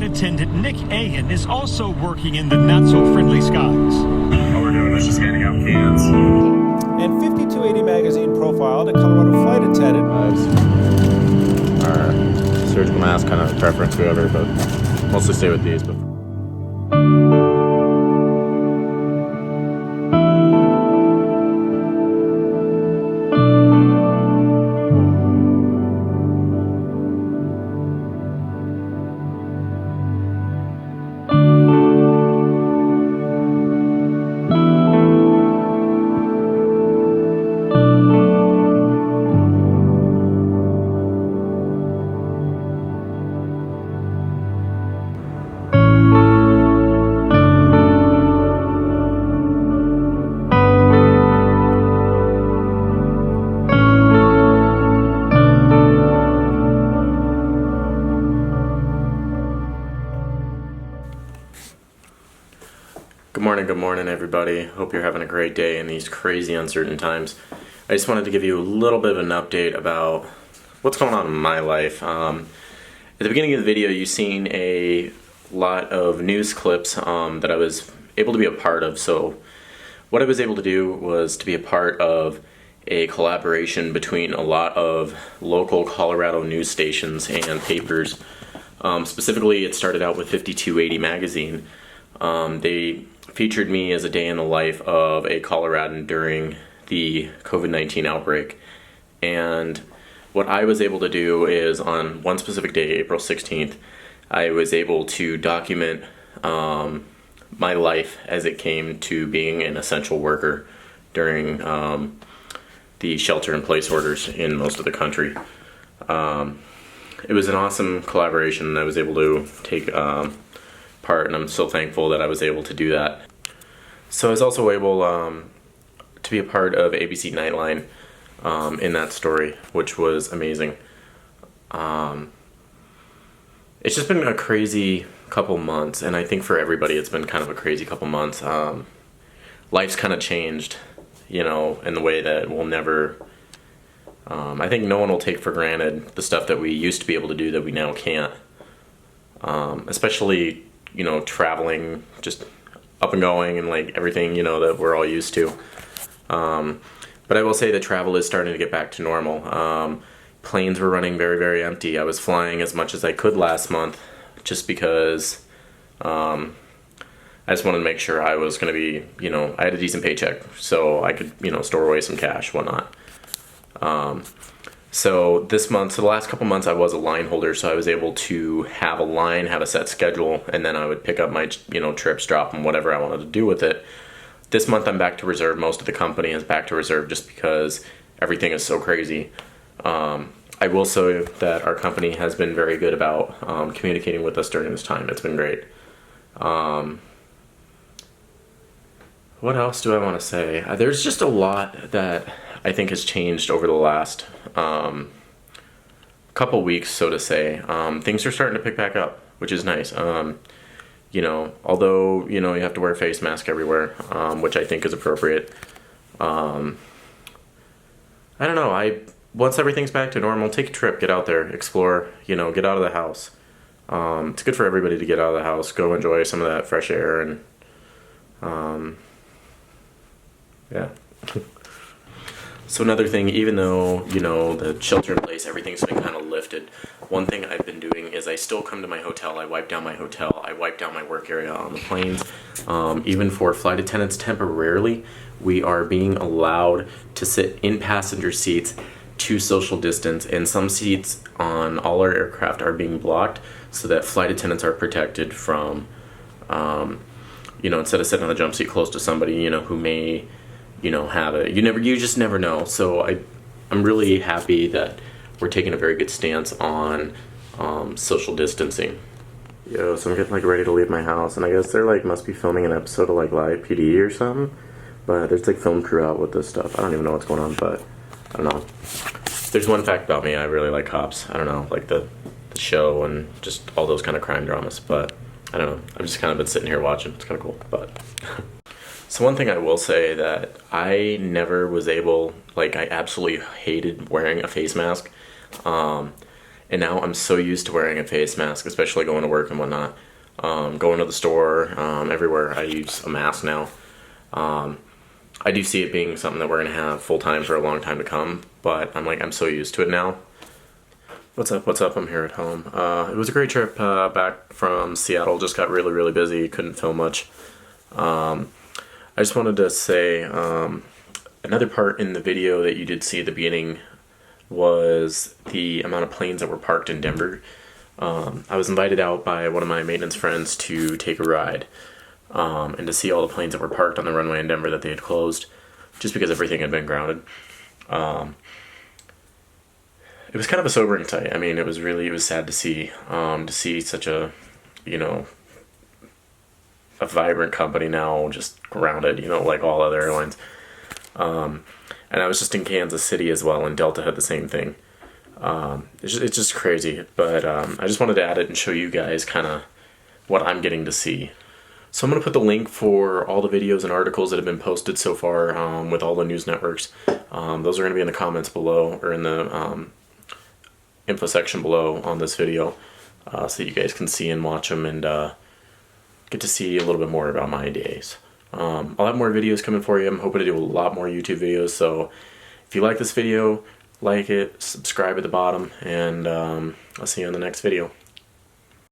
flight attendant Nick Agan is also working in the not-so-friendly skies. All we're doing is just handing out cans. And 5280 magazine profiled a Colorado flight attendant. Our surgical mask kind of preference whoever, but mostly stay with these. But Good morning, everybody. Hope you're having a great day in these crazy, uncertain times. I just wanted to give you a little bit of an update about what's going on in my life. At the beginning of the video, you've seen a lot of news clips that I was able to be a part of. So what I was able to do was to be a part of a collaboration between a lot of local Colorado news stations and papers. Specifically, it started out with 5280 magazine. They featured me as a day in the life of a Coloradan during the COVID-19 outbreak. And what I was able to do is on one specific day, April 16th, I was able to document my life as it came to being an essential worker during the shelter-in-place orders in most of the country. It was an awesome collaboration. I was able to take part, and I'm so thankful that I was able to do that. So I was also able to be a part of ABC Nightline in that story, which was amazing. It's just been a crazy couple months, and I think for everybody it's been kind of a crazy couple months. Life's kind of changed, you know, in the way that we'll never... I think no one will take for granted the stuff that we used to be able to do that we now can't. Especially, you know, traveling, just up and going and like everything, you know, that we're all used to. But I will say that travel is starting to get back to normal. Planes were running very, very empty. I was flying as much as I could last month just because I just wanted to make sure I was going to be, you know, I had a decent paycheck so I could, you know, store away some cash, whatnot. So this month, so the last couple months I was a line holder, so I was able to have a line, have a set schedule, and then I would pick up my, you know, trips, drop them, whatever I wanted to do with it. This month I'm back to reserve. Most of the company is back to reserve just because everything is so crazy. I will say that our company has been very good about communicating with us during this time. It's been great. What else do I want to say? There's just a lot that I think has changed over the last couple weeks, so to say. Things are starting to pick back up, which is nice. You know, although, you know, you have to wear a face mask everywhere, which I think is appropriate. I don't know, once everything's back to normal, take a trip, get out there, explore, you know, get out of the house. It's good for everybody to get out of the house, go enjoy some of that fresh air, and yeah. So another thing, even though, you know, the shelter in place, everything's been kind of lifted, one thing I've been doing is I still come to my hotel, I wipe down my hotel, I wipe down my work area on the planes. Even for flight attendants temporarily, we are being allowed to sit in passenger seats to social distance, and some seats on all our aircraft are being blocked so that flight attendants are protected from, you know, instead of sitting on the jump seat close to somebody, you know, who may, you know, have it. You just never know. So I'm really happy that we're taking a very good stance on social distancing. Yo, so I'm getting like ready to leave my house, and I guess they're like must be filming an episode of like Live PD or something. But there's like film crew out with this stuff. I don't even know what's going on, but I don't know. There's one fact about me, I really like Cops. I don't know, like the show and just all those kind of crime dramas, but I don't know. I've just kind of been sitting here watching. It's kind of cool, but... So one thing I will say that I never was able, like I absolutely hated wearing a face mask. and now I'm so used to wearing a face mask, especially going to work and whatnot. Going to the store, everywhere I use a mask now. I do see it being something that we're going to have full time for a long time to come, but I'm so used to it now. What's up? I'm here at home. It was a great trip back from Seattle. Just got really, really busy. Couldn't film much. I just wanted to say another part in the video that you did see at the beginning was the amount of planes that were parked in Denver. I was invited out by one of my maintenance friends to take a ride and to see all the planes that were parked on the runway in Denver that they had closed just because everything had been grounded. It was kind of a sobering sight. I mean, it was sad to see such a, a vibrant company now just grounded, like all other airlines. And I was just in Kansas City as well, and Delta had the same thing. It's just crazy, but I just wanted to add it and show you guys kind of what I'm getting to see. So I'm going to put the link for all the videos and articles that have been posted so far with all the news networks. Those are going to be in the comments below, or in the info section below on this video, so that you guys can see and watch them and get to see a little bit more about my days. I'll have more videos coming for you. I'm hoping to do a lot more YouTube videos, so if you like this video, like it, subscribe at the bottom, and I'll see you in the next video.